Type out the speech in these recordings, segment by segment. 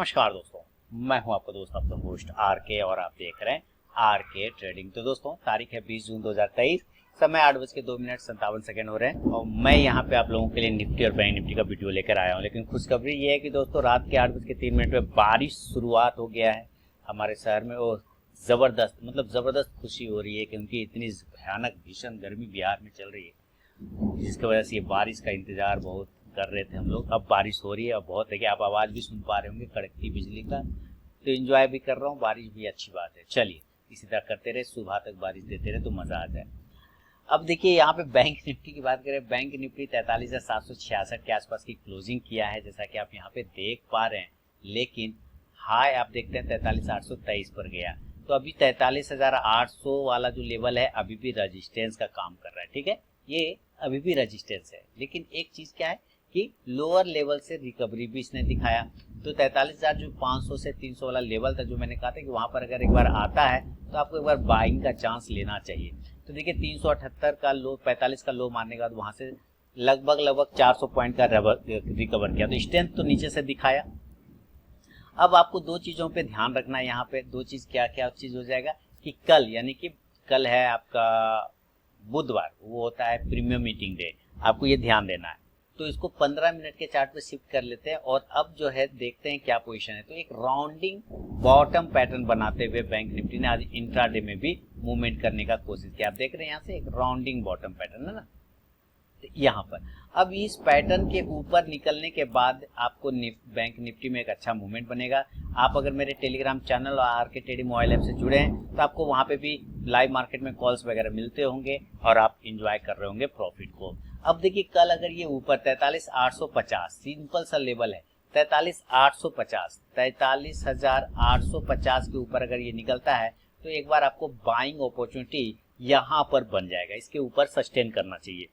नमस्कार दोस्तों, मैं हूं आपका दोस्त आपका होस्ट आर के और आप देख रहे हैं आर के ट्रेडिंग। तो दोस्तों तारीख है 20 जून 2023, समय 8:02:57 हो रहे हैं और मैं यहां पे आप लोगों के लिए निफ्टी और बैंक निफ्टी का वीडियो लेकर आया हूं। लेकिन खुशखबरी ये है कि दोस्तों रात के 8:03 पे बारिश शुरुआत हो गया है हमारे शहर में और जबरदस्त खुशी हो रही है क्योंकि इतनी भयानक भीषण गर्मी बिहार में चल रही है, जिसकी वजह से ये बारिश का इंतजार बहुत कर रहे थे हम लोग। अब बारिश हो रही है और बहुत है कि आप आवाज़ भी सुन पा रहे होंगे कड़कती बिजली का, तो एंजॉय भी कर रहा हूँ, बारिश भी अच्छी बात है। चलिए इसी तरह करते रहे, सुबह तक बारिश देते रहे तो मज़ा आ जाए। अब देखिए यहाँ पे बैंक निफ्टी की बात करें, बैंक निफ्टी 43,766 के आसपास की क्लोजिंग किया है जैसा कि आप यहाँ पे देख पा रहे हैं। लेकिन हाई आप देखते हैं 43,823 पर गया, तो अभी 43,800 वाला जो लेवल है अभी भी रजिस्टेंस का काम कर रहा है। ठीक है, ये अभी भी रजिस्टेंस है। लेकिन एक चीज़ क्या है कि लोअर लेवल से रिकवरी भी इसने दिखाया। तो 43,000 जो 500 से 300 वाला लेवल था, जो मैंने कहा था कि वहां पर अगर एक बार आता है तो आपको एक बार बाइंग का चांस लेना चाहिए। तो देखिए 378 का लो, 45 का लो मारने के बाद वहां से लगभग 400 पॉइंट का रिकवर किया, तो स्ट्रेंथ तो नीचे से दिखाया। अब आपको दो चीजों पे ध्यान रखना है। यहाँ पे दो चीज क्या क्या चीज हो जाएगा कि कल, यानी कि कल है आपका बुधवार, वो होता है प्रीमियम मीटिंग डे, आपको ये ध्यान देना है। तो इसको 15 मिनट के चार्ट पे शिफ्ट कर लेते हैं और अब जो है देखते हैं क्या पोजीशन है। तो एक राउंडिंग बॉटम पैटर्न बनाते हुए बैंक निफ्टी ने आज इंट्राडे में भी मूवमेंट करने का कोशिश किया। आप देख रहे हैं यहाँ से एक राउंडिंग बॉटम पैटर्न है ना, यहाँ पर। अब इस पैटर्न के ऊपर निकलने के बाद आपको बैंक निफ्टी में एक अच्छा मूवमेंट बनेगा। आप अगर मेरे टेलीग्राम चैनल और आर के ट्रेडिंग मोबाइल ऐप से जुड़े हैं तो आपको वहां पे भी लाइव मार्केट में कॉल्स वगैरह मिलते होंगे और आप इंजॉय कर रहे होंगे प्रॉफिट को। अब देखिए कल अगर ये ऊपर 43,850 सिंपल सा लेवल है, 43,850 के ऊपर अगर ये निकलता है तो एक बार आपको बाइंग अपॉर्चुनिटी यहाँ पर बन जाएगा, इसके ऊपर सस्टेन करना चाहिए।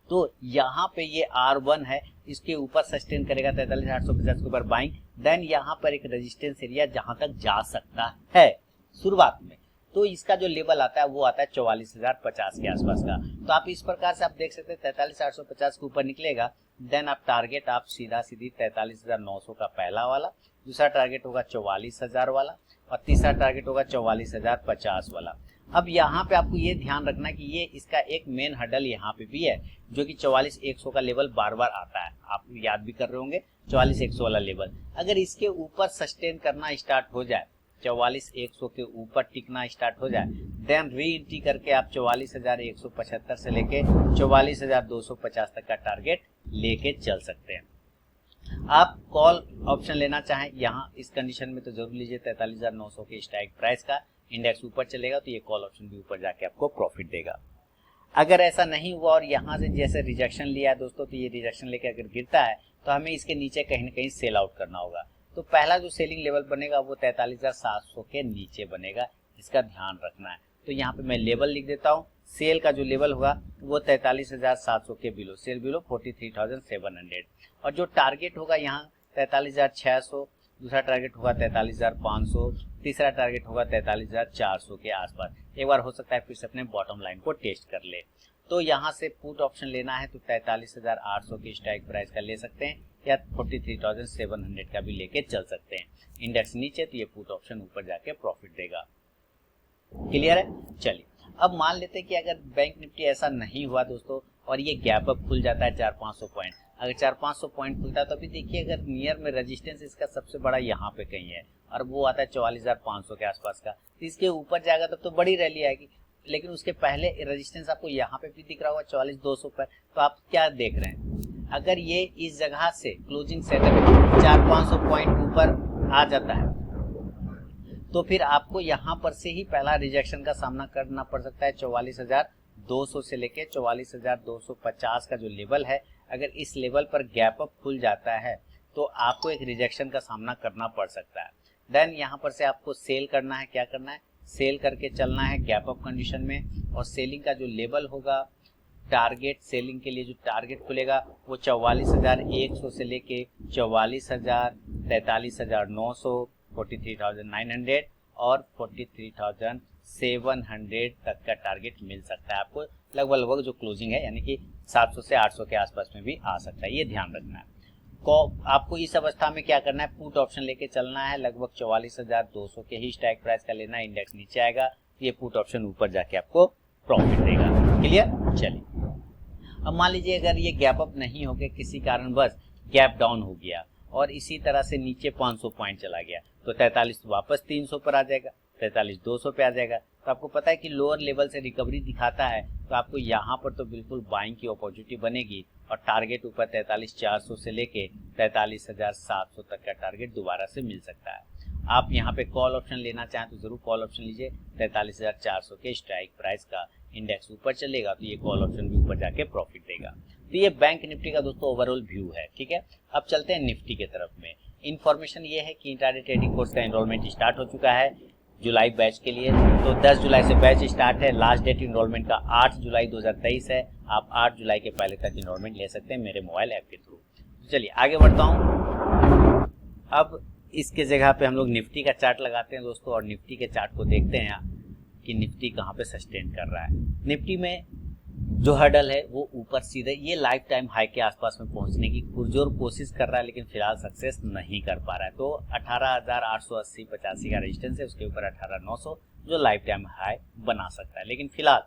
तो यहाँ पे ये R1 है, इसके ऊपर सस्टेन करेगा 43,850 के ऊपर बाइंग। देन यहाँ पर एक रेजिस्टेंस एरिया जहां तक जा सकता है शुरुआत में, तो इसका जो लेवल आता है वो आता है 44,050 के आसपास का। तो आप इस प्रकार से आप देख सकते हैं 43,850 के ऊपर निकलेगा, देन आप टारगेट आप सीधा 43,900 का पहला वाला, दूसरा टारगेट होगा 44,000 वाला और तीसरा टारगेट होगा 44,050 वाला। अब यहाँ पे आपको ये ध्यान रखना कि ये इसका एक मेन हडल यहाँ पे भी है जो कि 44,100 का लेवल बार बार आता है, आप याद भी कर रहे होंगे 44,100 वाला लेवल। अगर इसके ऊपर सस्टेन करना स्टार्ट हो जाए, 44,100 के ऊपर टिकना स्टार्ट हो जाए, देन री एंट्री करके आप 44,175 से लेके 44,250 तक का टारगेट लेके चल सकते हैं। आप कॉल ऑप्शन लेना चाहें यहाँ इस कंडीशन में तो जरूर लीजिए 43,900 के स्ट्राइक प्राइस का। इंडेक्स ऊपर चलेगा तो ये कॉल ऑप्शन भी ऊपर जाके आपको प्रॉफिट देगा। अगर ऐसा नहीं हुआ और यहाँ से जैसे रिजेक्शन लिया है दोस्तों, तो ये रिजेक्शन लेके अगर गिरता है तो हमें इसके नीचे कहीं ना कहीं सेल आउट करना होगा। तो पहला जो सेलिंग लेवल बनेगा वो 43,700 के नीचे बनेगा, इसका ध्यान रखना है। तो यहाँ पे मैं लेवल लिख देता हूँ, सेल का जो लेवल होगा वो 43,700 के बिलो, सेल बिलो 43,700 और जो टारगेट होगा यहाँ 43,600, दूसरा टारगेट होगा 43,500, तीसरा टारगेट होगा 43,400 के आसपास। एक बार हो सकता है फिर से अपने बॉटम लाइन को टेस्ट कर ले। तो यहाँ से पुट ऑप्शन लेना है तो 43,800 की स्ट्राइक प्राइस का ले सकते हैं या 43,700 का भी लेके चल सकते हैं। इंडेक्स नीचे तो ये पुट ऑप्शन ऊपर जाके प्रॉफिट देगा। क्लियर है? चलिए अब मान लेते हैं कि अगर बैंक निफ्टी ऐसा नहीं हुआ दोस्तों और ये गैप अप खुल जाता है 400-500 पॉइंट, अगर 400-500 पॉइंट खुलता है तो अभी देखिए अगर नियर में रेजिस्टेंस इसका सबसे बड़ा यहाँ पे कहीं है और वो आता है 44,500 के आसपास का, तो इसके ऊपर जाएगा तब तो बड़ी रैली आएगी। लेकिन उसके पहले रेजिस्टेंस आपको यहाँ पे भी दिख रहा होगा 44,200 पर। तो आप क्या देख रहे हैं, अगर ये इस जगह से क्लोजिंग सेटअप 400-500 पॉइंट ऊपर आ जाता है तो फिर आपको यहाँ पर से ही पहला रिजेक्शन का सामना करना पड़ सकता है। 44,200 से लेके 44,250 का जो लेवल है, अगर इस लेवल पर गैप अप खुल जाता है तो आपको एक रिजेक्शन का सामना करना पड़ सकता है। देन यहाँ पर से आपको सेल करना है, क्या करना है, सेल करके चलना है गैप अप कंडीशन में। और सेलिंग का जो लेवल होगा, टारगेट सेलिंग के लिए जो टारगेट खुलेगा वो 44,100 से लेके 44,000, 43,900, 43,900 और 43,700 तक का टारगेट मिल सकता है आपको। लगभग जो क्लोजिंग है यानी कि 700 से 800 के आसपास में भी आ सकता है, ये ध्यान रखना है। आपको इस अवस्था में क्या करना है, पुट ऑप्शन लेके चलना है। लगभग 44,200 के ही स्ट्राइक प्राइस का लेना है। इंडेक्स नीचे आएगा, ये पुट ऑप्शन ऊपर जाके आपको प्रॉफिट देगा। क्लियर? चलिए, अब मान लीजिए अगर ये गैप अप नहीं हो गया, किसी कारणवश गैप डाउन हो गया और इसी तरह से नीचे 500 पॉइंट चला गया, तो 43 वापस 300 पर आ जाएगा, 43,200 पे आ जाएगा। तो आपको पता है कि लोअर लेवल से रिकवरी दिखाता है, तो आपको यहाँ पर तो बिल्कुल बाइंग की अपॉर्चुनिटी बनेगी और टारगेट ऊपर 43,400 से लेके 43,700 तक का टारगेट दोबारा से मिल सकता है। आप यहाँ पे कॉल ऑप्शन लेना चाहें तो जरूर कॉल ऑप्शन लीजिए। 43,400 के स्ट्राइक प्राइस का इंडेक्स ऊपर चलेगा तो ये कॉल ऑप्शन भी ऊपर जाके प्रॉफिट देगा। तो ये बैंक निफ्टी का दोस्तों ओवरऑल व्यू है। ठीक है, अब चलते हैं निफ्टी के तरफ में। इन्फॉर्मेशन ये है कि इंट्राडे ट्रेडिंग कोर्स का एनरोलमेंट स्टार्ट हो चुका है जुलाई बैच के लिए। तो 10 जुलाई से बैच स्टार्ट है। लास्ट डेट इनरोलमेंट का 8 जुलाई 2023 है। आप 8 जुलाई के पहले तक इनरोलमेंट ले सकते हैं मेरे मोबाइल ऐप के थ्रू। तो चलिए आगे बढ़ता हूँ। अब इसके जगह पे हम लोग निफ्टी का चार्ट लगाते हैं दोस्तों, और निफ्टी के चार्ट को देखते हैं कि निफ्टी कहाँ पे सस्टेन कर रहा है। निफ्टी में जो हर्डल है वो ऊपर सीधे ये लाइफ टाइम हाई के आसपास में पहुंचने की पुरजोर कोशिश कर रहा है, लेकिन फिलहाल सक्सेस नहीं कर पा रहा है। तो 18,880-85 का रेजिस्टेंस है, उसके ऊपर 18,900 जो लाइफ टाइम हाई बना सकता है। लेकिन फिलहाल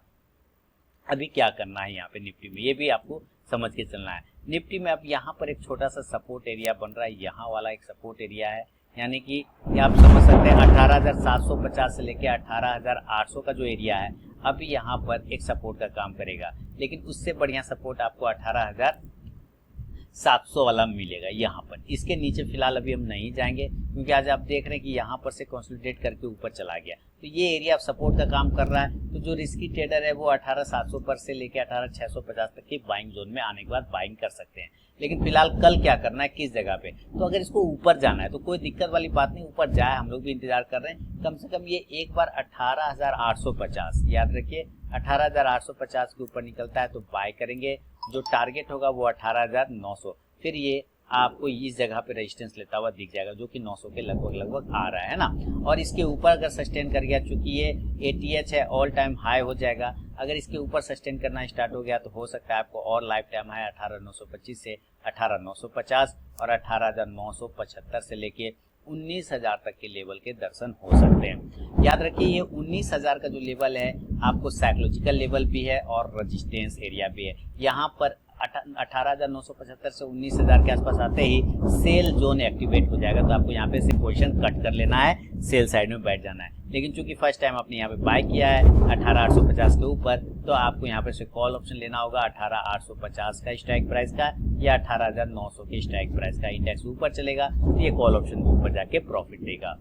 अभी क्या करना है यहाँ पे निफ्टी में, ये भी आपको समझ के चलना है। निफ्टी में अब यहाँ पर एक छोटा सा सपोर्ट एरिया बन रहा है, यहाँ वाला एक सपोर्ट एरिया है, यानी कि आप समझ सकते हैं 18,750 से लेके 18,800 का जो एरिया है अभी यहाँ पर एक सपोर्ट का काम करेगा। लेकिन उससे बढ़िया सपोर्ट आपको 18,700 वाला मिलेगा यहाँ पर। इसके नीचे फिलहाल अभी हम नहीं जाएंगे, क्योंकि आज आप देख रहे हैं कि यहाँ पर से कंसोलिडेट करके ऊपर चला गया, तो ये एरिया सपोर्ट का काम कर रहा है। तो जो रिस्की ट्रेडर है वो 18,700 पर से लेके 18,650 तक की बाइंग जोन में आने के बाद बाइंग कर सकते हैं। लेकिन फिलहाल कल क्या करना है, किस जगह पे, तो अगर इसको ऊपर जाना है तो कोई दिक्कत वाली बात नहीं, ऊपर जाए, हम लोग भी इंतजार कर रहे हैं। कम से कम ये एक बार 18,850 याद रखिए, 18,850 के ऊपर निकलता है तो बाय करेंगे। जो टारगेट होगा वो 18,900, फिर ये आपको इस जगह पे रेजिस्टेंस लेता हुआ दिख जाएगा, जो कि 900 के लगभग आ रहा है ना। और इसके ऊपर अगर सस्टेन कर गया, चूंकि ये ATH है, ऑल टाइम हाई हो जाएगा। अगर इसके ऊपर सस्टेन करना स्टार्ट हो गया तो हो सकता है आपको और लाइफ टाइम हाई 18,925 से 18,950 और 18,975 से लेके 19,000 तक के लेवल के दर्शन हो सकते हैं। याद रखिए ये 19,000 का जो लेवल है आपको साइकोलॉजिकल लेवल भी है और रेजिस्टेंस एरिया भी है। यहाँ पर 18,975 से 19,000 के आसपास आते ही सेल जोन एक्टिवेट हो जाएगा, तो आपको यहाँ पे से पोजीशन कट कर लेना है, सेल साइड में बैठ जाना है। लेकिन चूंकि फर्स्ट टाइम आपने यहाँ पे बाय किया है 18,850 के ऊपर, तो आपको यहाँ पे से कॉल ऑप्शन लेना होगा 18,850 का स्ट्राइक प्राइस का या 18,900 के स्ट्राइक प्राइस का। इंडेक्स ऊपर चलेगा तो ये कॉल ऑप्शन भी ऊपर जाके प्रॉफिट देगा।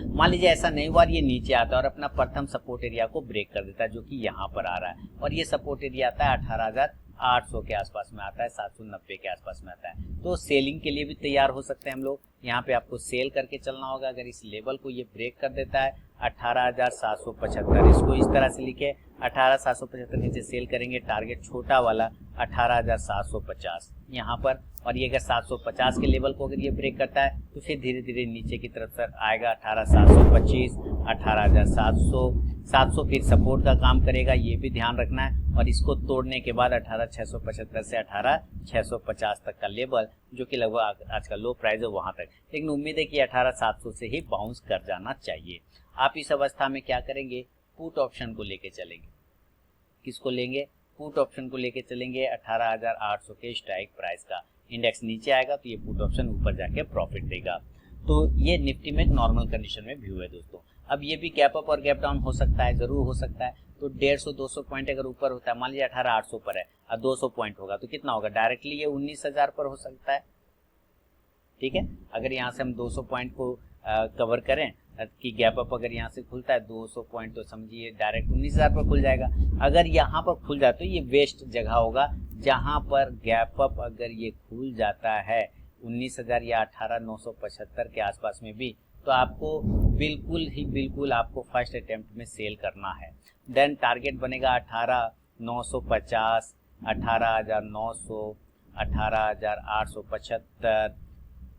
मान लीजिए ऐसा नहीं हुआ, ये नीचे आता है और अपना प्रथम सपोर्ट एरिया को ब्रेक कर देता है, जो कि यहाँ पर आ रहा है, और ये सपोर्ट एरिया आता है 18,800 के आसपास में आता है, 790 के आसपास में आता है। तो सेलिंग के लिए भी तैयार हो सकते हैं हम लोग। यहाँ पे आपको सेल करके चलना होगा। अगर इस लेवल को ये ब्रेक कर देता है 18,775, इसको इस तरह से लिखे 18,775 नीचे सेल करेंगे, टारगेट छोटा वाला 18,750 यहाँ पर। और ये अगर 750 के लेवल को अगर ये ब्रेक करता है तो फिर धीरे धीरे नीचे की तरफ सर आएगा 18,725, 18,700, 700 फिर सपोर्ट का काम करेगा, ये भी ध्यान रखना है। और इसको तोड़ने के बाद 18,675 से 18,650 तक का लेवल, जो कि लगभग आज का लो प्राइस है, वहां तक। लेकिन उम्मीद है कि 18,700 से ही बाउंस कर जाना चाहिए। आप इस अवस्था में क्या करेंगे, पुट ऑप्शन को लेके चलेंगे। किसको लेंगे, पुट ऑप्शन को लेके चलेंगे 18,800 के स्ट्राइक प्राइस का। इंडेक्स नीचे आएगा तो ये पुट ऑप्शन ऊपर जाके प्रॉफिट देगा। तो ये निफ्टी में एक नॉर्मल कंडीशन में व्यू है दोस्तों। अब ये भी गैप अप और गैप डाउन हो सकता है, जरूर हो सकता है। तो 150-200 पॉइंट अगर ऊपर होता है, मान लीजिए 18,800 पर है और 200 पॉइंट होगा तो कितना होगा, डायरेक्टली ये 19,000 पर हो सकता है। ठीक है, अगर यहाँ से हम 200 पॉइंट को कवर करें कि गैप अप अगर यहाँ से खुलता है 200 पॉइंट, तो समझिए डायरेक्ट 19,000 पर खुल जाएगा। अगर यहाँ पर खुल जाए तो ये वेस्ट जगह होगा, जहाँ पर गैप अप अगर ये खुल जाता है 19,000 या 18,975 के आसपास में भी, तो आपको बिल्कुल आपको फर्स्ट अटेम्प्ट में सेल करना है। देन टारगेट बनेगा 18,950, 18,900, 18,875।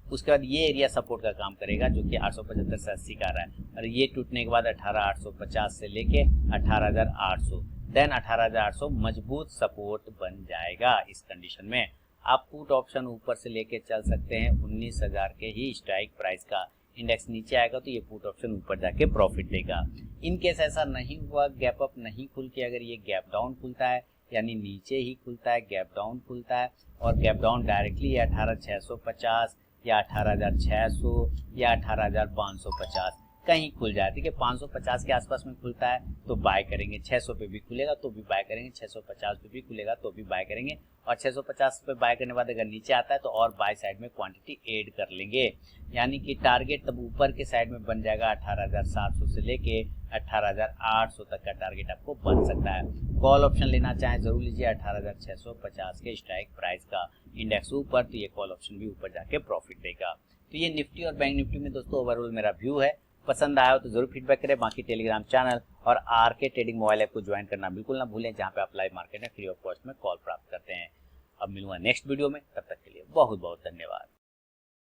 उसके बाद ये एरिया सपोर्ट का काम करेगा, जो कि 875 से 80 का रहा है, और ये टूटने के बाद 18,850 से लेके 18,800, देन 18,800 मजबूत सपोर्ट बन जाएगा। इस कंडीशन में आप पुट ऑप्शन ऊपर से लेके चल सकते हैं 19,000 के ही स्ट्राइक प्राइस का। इंडेक्स नीचे आएगा तो ये पुट ऑप्शन ऊपर जाके प्रॉफिट देगा। इन केस ऐसा नहीं हुआ, गैप अप नहीं खुल के अगर ये गैप डाउन खुलता है, यानी नीचे ही खुलता है, गैप डाउन खुलता है और गैप डाउन डायरेक्टली 18,650 या 18,600 या 18,550 कहीं खुल जाए, ठीक है, 550 के आसपास में खुलता है तो बाय करेंगे, 600 पे भी खुलेगा तो भी बाय करेंगे, 650 पे भी खुलेगा तो भी बाय करेंगे और 650 पे बाय करने के बाद अगर नीचे आता है तो और बाय साइड में क्वांटिटी ऐड कर लेंगे, यानी कि टारगेट तब ऊपर के साइड में बन जाएगा 18,700 से लेके 18,800 तक का टारगेट आपको बन सकता है। कॉल ऑप्शन लेना चाहें जरूर लीजिए 18,650 के स्ट्राइक प्राइस का। इंडेक्स ऊपर तो ये कॉल ऑप्शन भी ऊपर जाके प्रॉफिट देगा। तो ये निफ्टी और बैंक निफ्टी में दोस्तों ओवरऑल मेरा व्यू है। पसंद आया हो तो जरूर फीडबैक करें। बाकी टेलीग्राम चैनल और आरके ट्रेडिंग मोबाइल ऐप को ज्वाइन करना बिल्कुल ना भूलें, जहां पे आप लाइव मार्केट में फ्री ऑफ कॉस्ट में कॉल प्राप्त करते हैं। अब मिलूंगा नेक्स्ट वीडियो में, तब तक के लिए बहुत बहुत धन्यवाद।